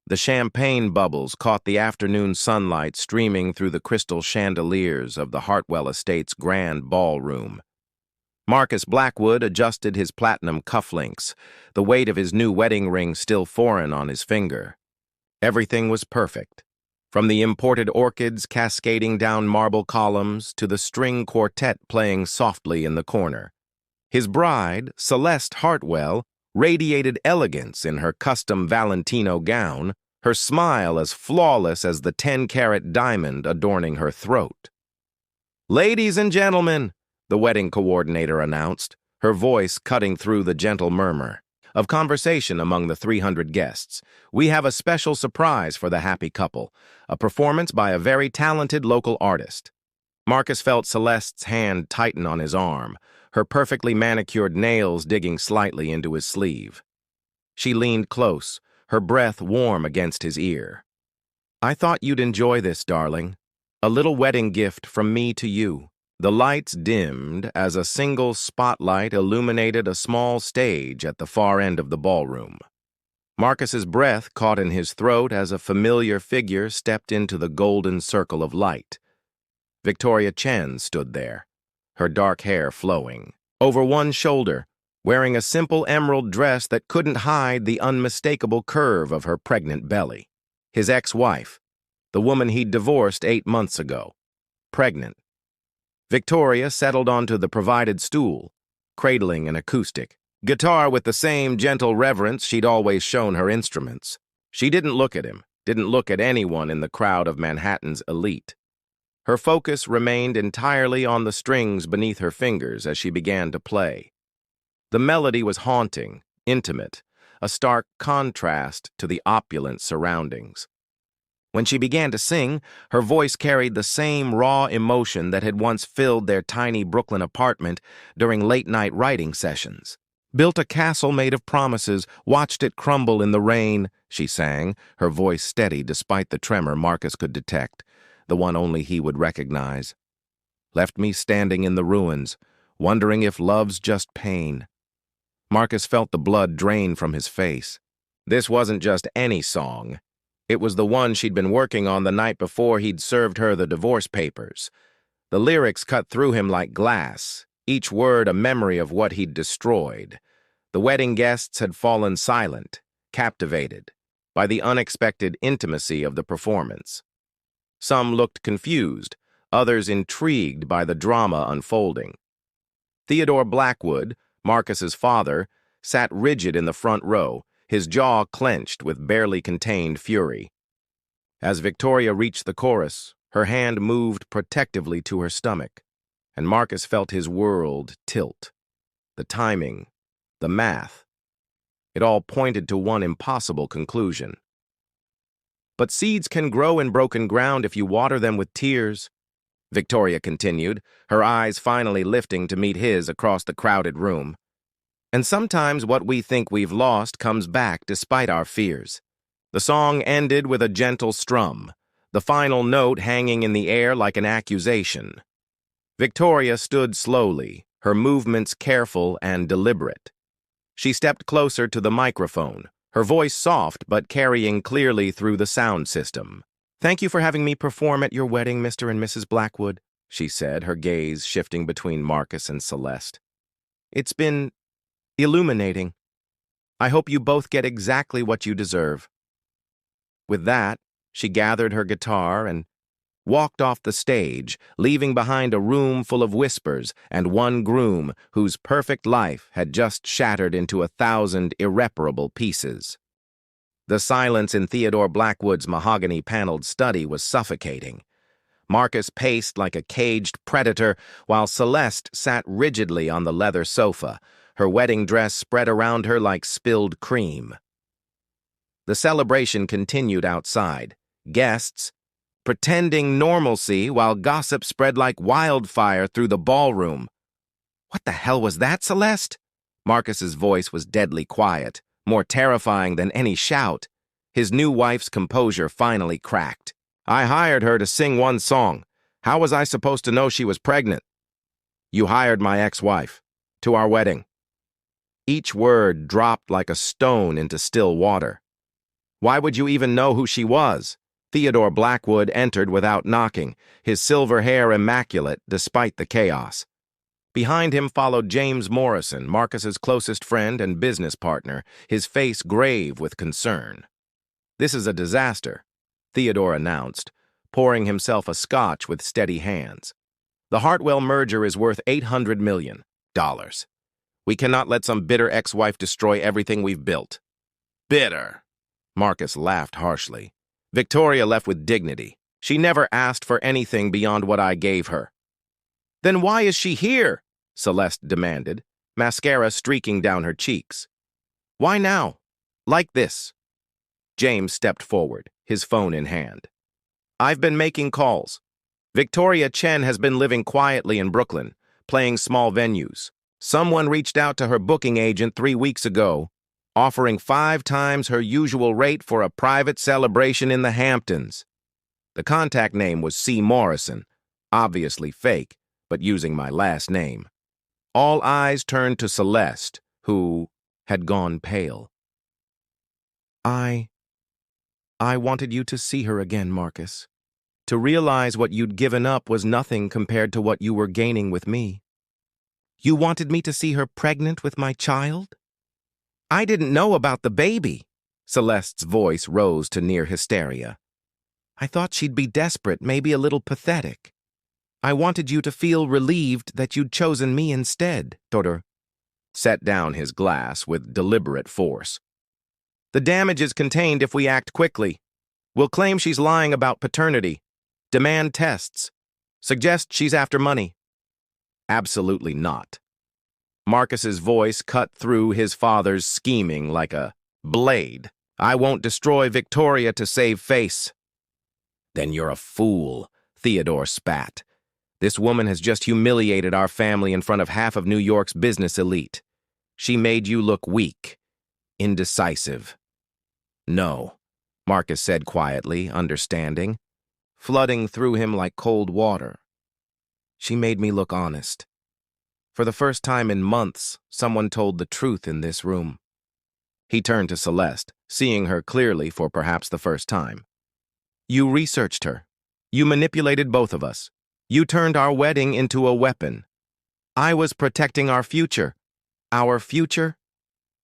The champagne bubbles caught the afternoon sunlight streaming through the crystal chandeliers of the Hartwell Estate's grand ballroom. Marcus Blackwood adjusted his platinum cufflinks, the weight of his new wedding ring still foreign on his finger. Everything was perfect, from the imported orchids cascading down marble columns to the string quartet playing softly in the corner. His bride, Celeste Hartwell, radiated elegance in her custom Valentino gown, her smile as flawless as the 10-carat diamond adorning her throat. "Ladies and gentlemen," the wedding coordinator announced, her voice cutting through the gentle murmur of conversation among the 300 guests, "we have a special surprise for the happy couple, a performance by a very talented local artist." Marcus felt Celeste's hand tighten on his arm, her perfectly manicured nails digging slightly into his sleeve. She leaned close, her breath warm against his ear. "I thought you'd enjoy this, darling. A little wedding gift from me to you." The lights dimmed as a single spotlight illuminated a small stage at the far end of the ballroom. Marcus's breath caught in his throat as a familiar figure stepped into the golden circle of light. Victoria Chen stood there, her dark hair flowing over one shoulder, wearing a simple emerald dress that couldn't hide the unmistakable curve of her pregnant belly. His ex-wife, the woman he'd divorced 8 months ago, pregnant. Victoria settled onto the provided stool, cradling an acoustic guitar with the same gentle reverence she'd always shown her instruments. She didn't look at him, didn't look at anyone in the crowd of Manhattan's elite. Her focus remained entirely on the strings beneath her fingers as she began to play. The melody was haunting, intimate, a stark contrast to the opulent surroundings. When she began to sing, her voice carried the same raw emotion that had once filled their tiny Brooklyn apartment during late-night writing sessions. "Built a castle made of promises, watched it crumble in the rain," she sang, her voice steady despite the tremor Marcus could detect, the one only he would recognize. "Left me standing in the ruins, wondering if love's just pain." Marcus felt the blood drain from his face. This wasn't just any song. It was the one she'd been working on the night before he'd served her the divorce papers. The lyrics cut through him like glass, each word a memory of what he'd destroyed. The wedding guests had fallen silent, captivated by the unexpected intimacy of the performance. Some looked confused, others intrigued by the drama unfolding. Theodore Blackwood, Marcus's father, sat rigid in the front row, his jaw clenched with barely contained fury. As Victoria reached the chorus, her hand moved protectively to her stomach, and Marcus felt his world tilt. The timing, the math, it all pointed to one impossible conclusion. "But seeds can grow in broken ground if you water them with tears," Victoria continued, her eyes finally lifting to meet his across the crowded room. "And sometimes what we think we've lost comes back despite our fears." The song ended with a gentle strum, the final note hanging in the air like an accusation. Victoria stood slowly, her movements careful and deliberate. She stepped closer to the microphone, her voice soft but carrying clearly through the sound system. "Thank you for having me perform at your wedding, Mr. and Mrs. Blackwood," she said, her gaze shifting between Marcus and Celeste. "It's been illuminating. I hope you both get exactly what you deserve." With that, she gathered her guitar and walked off the stage, leaving behind a room full of whispers and one groom whose perfect life had just shattered into 1,000 irreparable pieces. The silence in Theodore Blackwood's mahogany-paneled study was suffocating. Marcus paced like a caged predator, while Celeste sat rigidly on the leather sofa, her wedding dress spread around her like spilled cream. The celebration continued outside, guests pretending normalcy while gossip spread like wildfire through the ballroom. "What the hell was that, Celeste?" Marcus's voice was deadly quiet, more terrifying than any shout. His new wife's composure finally cracked. "I hired her to sing one song. How was I supposed to know she was pregnant?" "You hired my ex-wife. To our wedding." Each word dropped like a stone into still water. Why would you even know who she was? Theodore Blackwood entered without knocking, his silver hair immaculate despite the chaos. Behind him followed James Morrison, Marcus's closest friend and business partner, his face grave with concern. "This is a disaster," Theodore announced, pouring himself a scotch with steady hands. "The Hartwell merger is worth $800 million. We cannot let some bitter ex-wife destroy everything we've built." "Bitter?" Marcus laughed harshly. "Victoria left with dignity. She never asked for anything beyond what I gave her." "Then why is she here?" Celeste demanded, mascara streaking down her cheeks. "Why now? Like this?" James stepped forward, his phone in hand. "I've been making calls. Victoria Chen has been living quietly in Brooklyn, playing small venues. Someone reached out to her booking agent 3 weeks ago, offering 5 times her usual rate for a private celebration in the Hamptons." The contact name was C. Morrison, obviously fake, but using my last name. All eyes turned to Celeste, who had gone pale. I wanted you to see her again, Marcus. To realize what you'd given up was nothing compared to what you were gaining with me. You wanted me to see her pregnant with my child? I didn't know about the baby." Celeste's voice rose to near hysteria. "I thought she'd be desperate, maybe a little pathetic. I wanted you to feel relieved that you'd chosen me instead." Todor set down his glass with deliberate force. "The damage is contained if we act quickly. We'll claim she's lying about paternity, demand tests, suggest she's after money." "Absolutely not." Marcus's voice cut through his father's scheming like a blade. "I won't destroy Victoria to save face." "Then you're a fool," Theodore spat. "This woman has just humiliated our family in front of half of New York's business elite. She made you look weak, indecisive." "No," Marcus said quietly, understanding, flooding through him like cold water. "She made me look honest. For the first time in months, someone told the truth in this room." He turned to Celeste, seeing her clearly for perhaps the first time. "You researched her. You manipulated both of us. You turned our wedding into a weapon. I was protecting our future." "Our future?"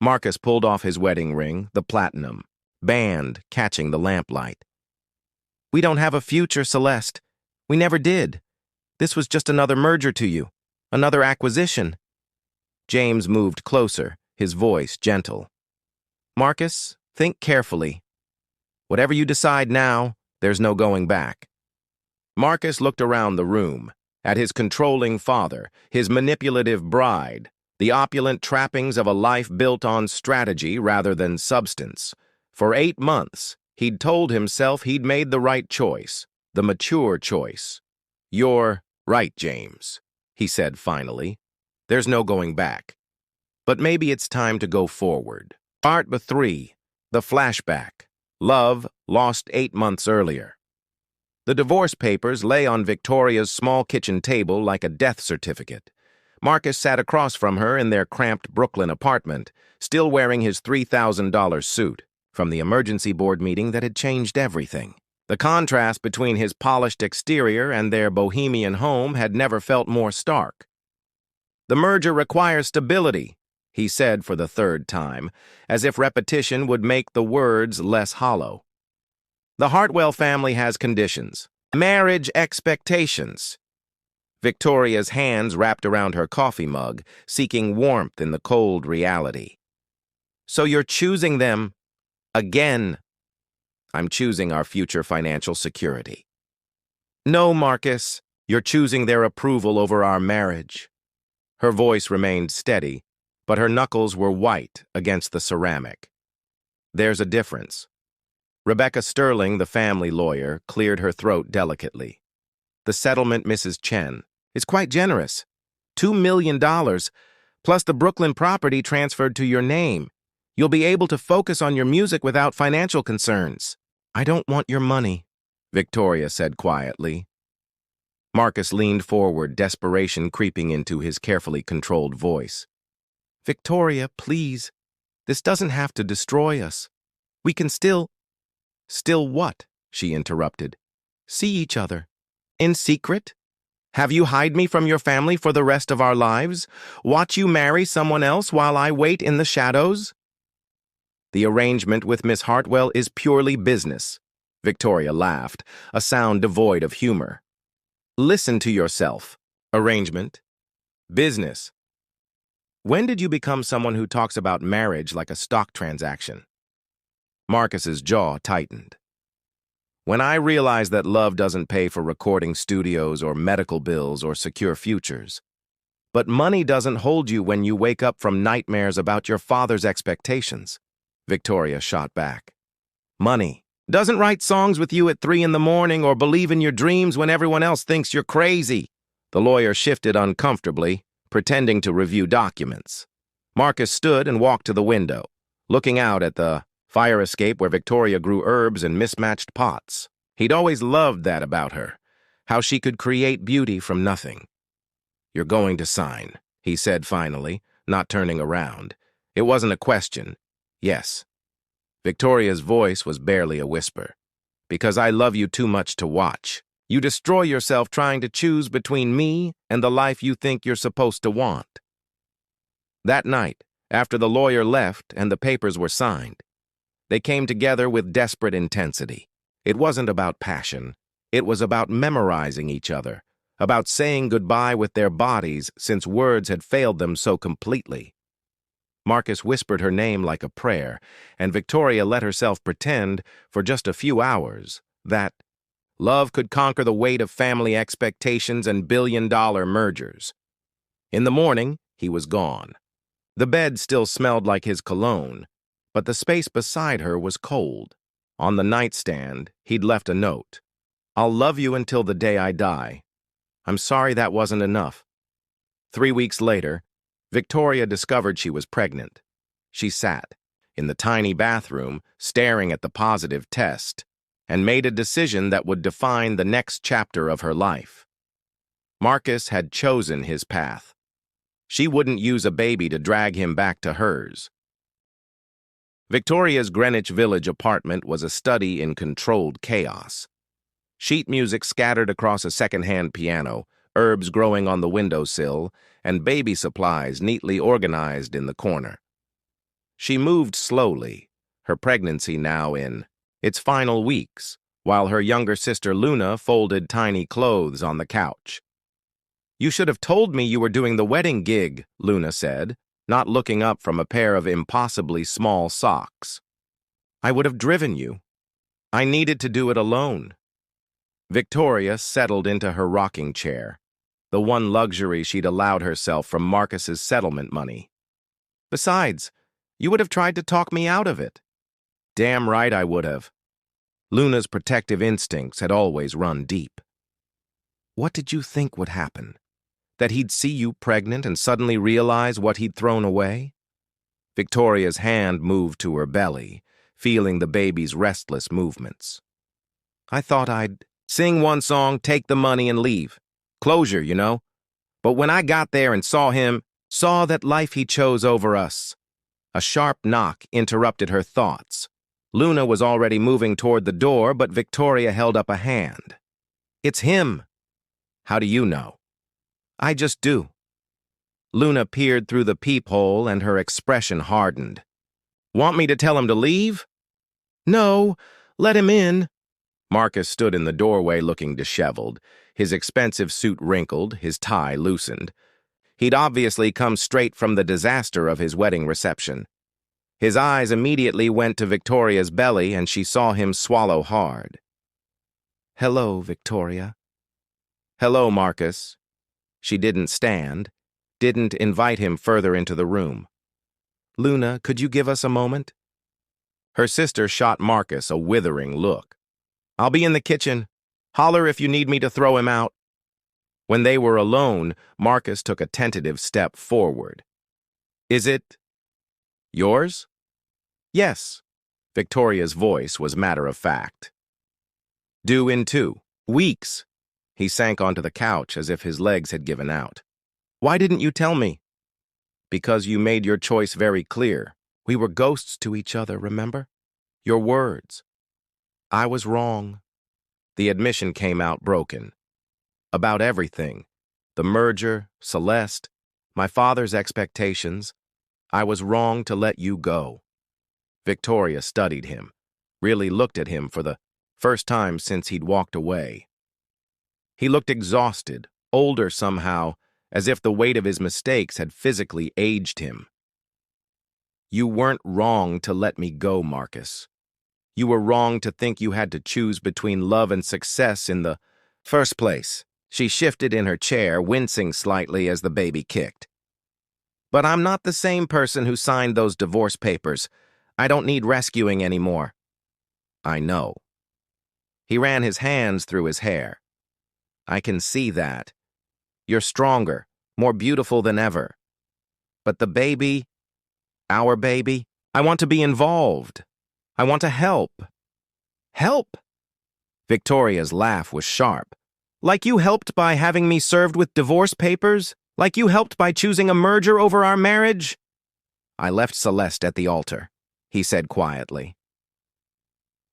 Marcus pulled off his wedding ring, the platinum, band catching the lamplight. "We don't have a future, Celeste. We never did. This was just another merger to you, another acquisition." James moved closer, his voice gentle. "Marcus, think carefully. Whatever you decide now, there's no going back." Marcus looked around the room, at his controlling father, his manipulative bride, the opulent trappings of a life built on strategy rather than substance. For 8 months, he'd told himself he'd made the right choice, the mature choice. "You're right, James," he said finally. "There's no going back. But maybe it's time to go forward." Part 3, the flashback. Love lost 8 months earlier. The divorce papers lay on Victoria's small kitchen table like a death certificate. Marcus sat across from her in their cramped Brooklyn apartment, still wearing his $3,000 suit from the emergency board meeting that had changed everything. The contrast between his polished exterior and their bohemian home had never felt more stark. "The merger requires stability," he said for the 3rd time, as if repetition would make the words less hollow. "The Hartwell family has conditions. Marriage expectations." Victoria's hands wrapped around her coffee mug, seeking warmth in the cold reality. "So you're choosing them again?" "I'm choosing our future financial security." "No, Marcus, you're choosing their approval over our marriage." Her voice remained steady, but her knuckles were white against the ceramic. "There's a difference." Rebecca Sterling, the family lawyer, cleared her throat delicately. "The settlement, Mrs. Chen, is quite generous. $2 million, plus the Brooklyn property transferred to your name. You'll be able to focus on your music without financial concerns." "I don't want your money," Victoria said quietly. Marcus leaned forward, desperation creeping into his carefully controlled voice. "Victoria, please. This doesn't have to destroy us. We can still..." Still what? She interrupted. See each other. In secret? Have you hide me from your family for the rest of our lives? Watch you marry someone else while I wait in the shadows? The arrangement with Miss Hartwell is purely business. Victoria laughed, a sound devoid of humor. Listen to yourself. Arrangement. Business. When did you become someone who talks about marriage like a stock transaction? Marcus's jaw tightened. When I realized that love doesn't pay for recording studios or medical bills or secure futures. But money doesn't hold you when you wake up from nightmares about your father's expectations, Victoria shot back. Money doesn't write songs with you at 3 in the morning or believe in your dreams when everyone else thinks you're crazy. The lawyer shifted uncomfortably, pretending to review documents. Marcus stood and walked to the window, looking out at the fire escape where Victoria grew herbs in mismatched pots. He'd always loved that about her, how she could create beauty from nothing. You're going to sign, he said finally, not turning around. It wasn't a question. Yes. Victoria's voice was barely a whisper. Because I love you too much to watch. You destroy yourself trying to choose between me and the life you think you're supposed to want. That night, after the lawyer left and the papers were signed, they came together with desperate intensity. It wasn't about passion. It was about memorizing each other, about saying goodbye with their bodies since words had failed them so completely. Marcus whispered her name like a prayer, and Victoria let herself pretend, for just a few hours, that love could conquer the weight of family expectations and billion-dollar mergers. In the morning, he was gone. The bed still smelled like his cologne, but the space beside her was cold. On the nightstand, he'd left a note. I'll love you until the day I die. I'm sorry that wasn't enough. 3 weeks later, Victoria discovered she was pregnant. She sat in the tiny bathroom, staring at the positive test, and made a decision that would define the next chapter of her life. Marcus had chosen his path. She wouldn't use a baby to drag him back to hers. Victoria's Greenwich Village apartment was a study in controlled chaos. Sheet music scattered across a second-hand piano, herbs growing on the windowsill, and baby supplies neatly organized in the corner. She moved slowly, her pregnancy now in its final weeks, while her younger sister Luna folded tiny clothes on the couch. You should have told me you were doing the wedding gig, Luna said, not looking up from a pair of impossibly small socks. I would have driven you. I needed to do it alone. Victoria settled into her rocking chair, the one luxury she'd allowed herself from Marcus's settlement money. Besides, you would have tried to talk me out of it. Damn right I would have. Luna's protective instincts had always run deep. What did you think would happen? That he'd see you pregnant and suddenly realize what he'd thrown away? Victoria's hand moved to her belly, feeling the baby's restless movements. I thought I'd sing one song, take the money, and leave. Closure, you know. But when I got there and saw that life he chose over us. A sharp knock interrupted her thoughts. Luna was already moving toward the door, but Victoria held up a hand. It's him. How do you know? I just do. Luna peered through the peephole and her expression hardened. Want me to tell him to leave? No, let him in. Marcus stood in the doorway looking disheveled, his expensive suit wrinkled, his tie loosened. He'd obviously come straight from the disaster of his wedding reception. His eyes immediately went to Victoria's belly and she saw him swallow hard. Hello, Victoria. Hello, Marcus. She didn't stand, didn't invite him further into the room. Luna, could you give us a moment? Her sister shot Marcus a withering look. I'll be in the kitchen. Holler if you need me to throw him out. When they were alone, Marcus took a tentative step forward. Is it yours? Yes. Victoria's voice was matter-of-fact. Due in 2 weeks. He sank onto the couch as if his legs had given out. Why didn't you tell me? Because you made your choice very clear. We were ghosts to each other, remember? Your words. I was wrong. The admission came out broken. About everything. The merger, Celeste, my father's expectations. I was wrong to let you go. Victoria studied him, really looked at him for the first time since he'd walked away. He looked exhausted, older somehow, as if the weight of his mistakes had physically aged him. You weren't wrong to let me go, Marcus. You were wrong to think you had to choose between love and success in the first place. She shifted in her chair, wincing slightly as the baby kicked. But I'm not the same person who signed those divorce papers. I don't need rescuing anymore. I know. He ran his hands through his hair. I can see that. You're stronger, more beautiful than ever. But the baby, our baby, I want to be involved. I want to help. Help? Victoria's laugh was sharp. Like you helped by having me served with divorce papers? Like you helped by choosing a merger over our marriage? I left Celeste at the altar, he said quietly.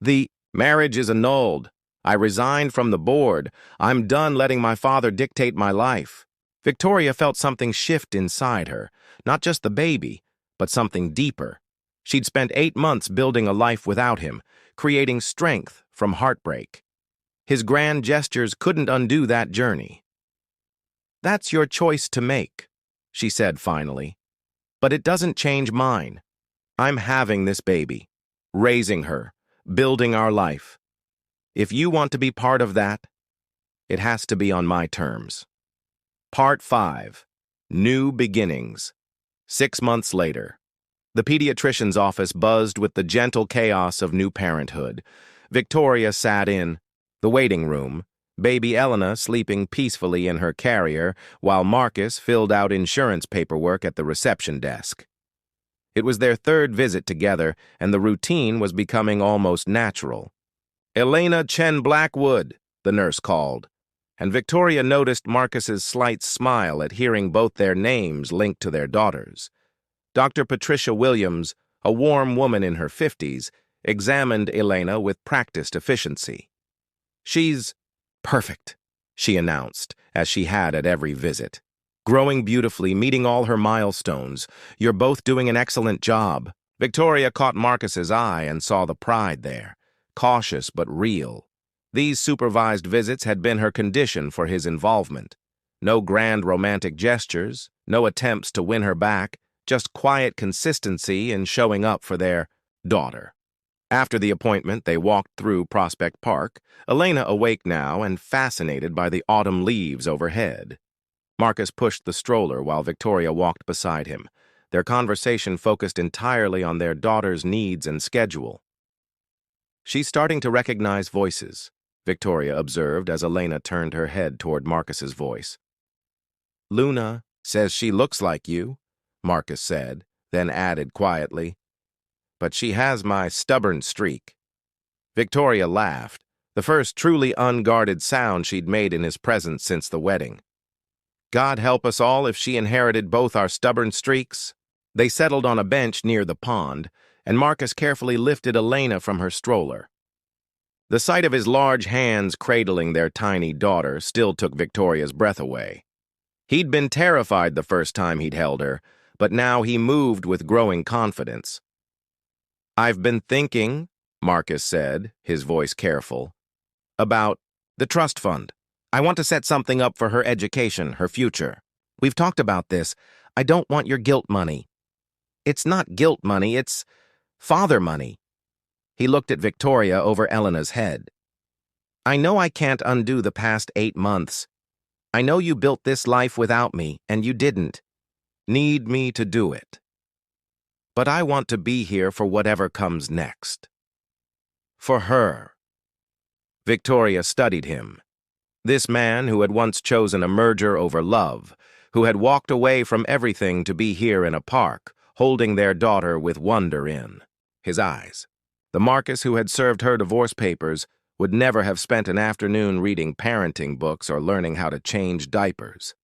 The marriage is annulled. I resigned from the board. I'm done letting my father dictate my life. Victoria felt something shift inside her, not just the baby, but something deeper. She'd spent 8 months building a life without him, creating strength from heartbreak. His grand gestures couldn't undo that journey. That's your choice to make, she said finally. But it doesn't change mine. I'm having this baby, raising her, building our life. If you want to be part of that, it has to be on my terms. Part 5. New Beginnings. 6 months later. The pediatrician's office buzzed with the gentle chaos of new parenthood. Victoria sat in the waiting room, baby Elena sleeping peacefully in her carrier, while Marcus filled out insurance paperwork at the reception desk. It was their 3rd visit together, and the routine was becoming almost natural. Elena Chen Blackwood, the nurse called, and Victoria noticed Marcus's slight smile at hearing both their names linked to their daughters. Dr. Patricia Williams, a warm woman in her 50s, examined Elena with practiced efficiency. She's perfect, she announced, as she had at every visit. Growing beautifully, meeting all her milestones. You're both doing an excellent job. Victoria caught Marcus's eye and saw the pride there, cautious but real. These supervised visits had been her condition for his involvement. No grand romantic gestures, no attempts to win her back, just quiet consistency in showing up for their daughter. After the appointment, they walked through Prospect Park, Elena awake now and fascinated by the autumn leaves overhead. Marcus pushed the stroller while Victoria walked beside him. Their conversation focused entirely on their daughter's needs and schedule. She's starting to recognize voices, Victoria observed as Elena turned her head toward Marcus's voice. Luna says she looks like you, Marcus said, then added quietly, but she has my stubborn streak. Victoria laughed, the first truly unguarded sound she'd made in his presence since the wedding. God help us all if she inherited both our stubborn streaks. They settled on a bench near the pond, and Marcus carefully lifted Elena from her stroller. The sight of his large hands cradling their tiny daughter still took Victoria's breath away. He'd been terrified the first time he'd held her, but now he moved with growing confidence. I've been thinking, Marcus said, his voice careful, about the trust fund. I want to set something up for her education, her future. We've talked about this. I don't want your guilt money. It's not guilt money, it's father money. He looked at Victoria over Elena's head. I know I can't undo the past 8 months. I know you built this life without me, and you didn't need me to do it. But I want to be here for whatever comes next. For her. Victoria studied him. This man who had once chosen a merger over love, who had walked away from everything to be here in a park, holding their daughter with wonder in his eyes. The Marcus who had served her divorce papers would never have spent an afternoon reading parenting books or learning how to change diapers.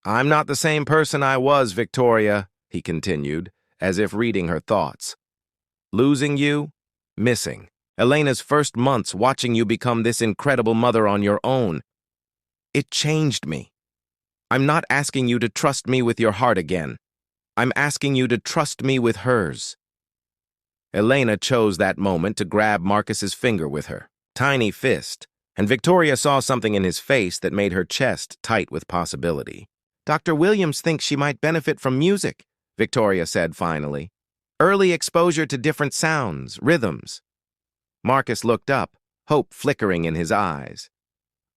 I'm not the same person I was, Victoria, he continued, as if reading her thoughts. Losing you, missing, Elena's first months watching you become this incredible mother on your own. It changed me. I'm not asking you to trust me with your heart again. I'm asking you to trust me with hers." Elena chose that moment to grab Marcus's finger with her tiny fist, and Victoria saw something in his face that made her chest tight with possibility. "Dr. Williams thinks she might benefit from music," Victoria said finally. "Early exposure to different sounds, rhythms." Marcus looked up, hope flickering in his eyes.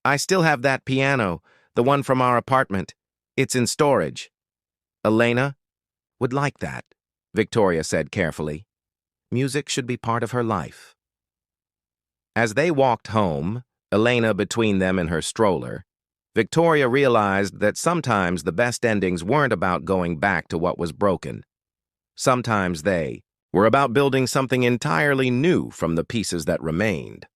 "I still have that piano, the one from our apartment. It's in storage." "Elena would like that," Victoria said carefully. "Music should be part of her life." As they walked home, Elena between them and her stroller, Victoria realized that sometimes the best endings weren't about going back to what was broken. Sometimes they were about building something entirely new from the pieces that remained.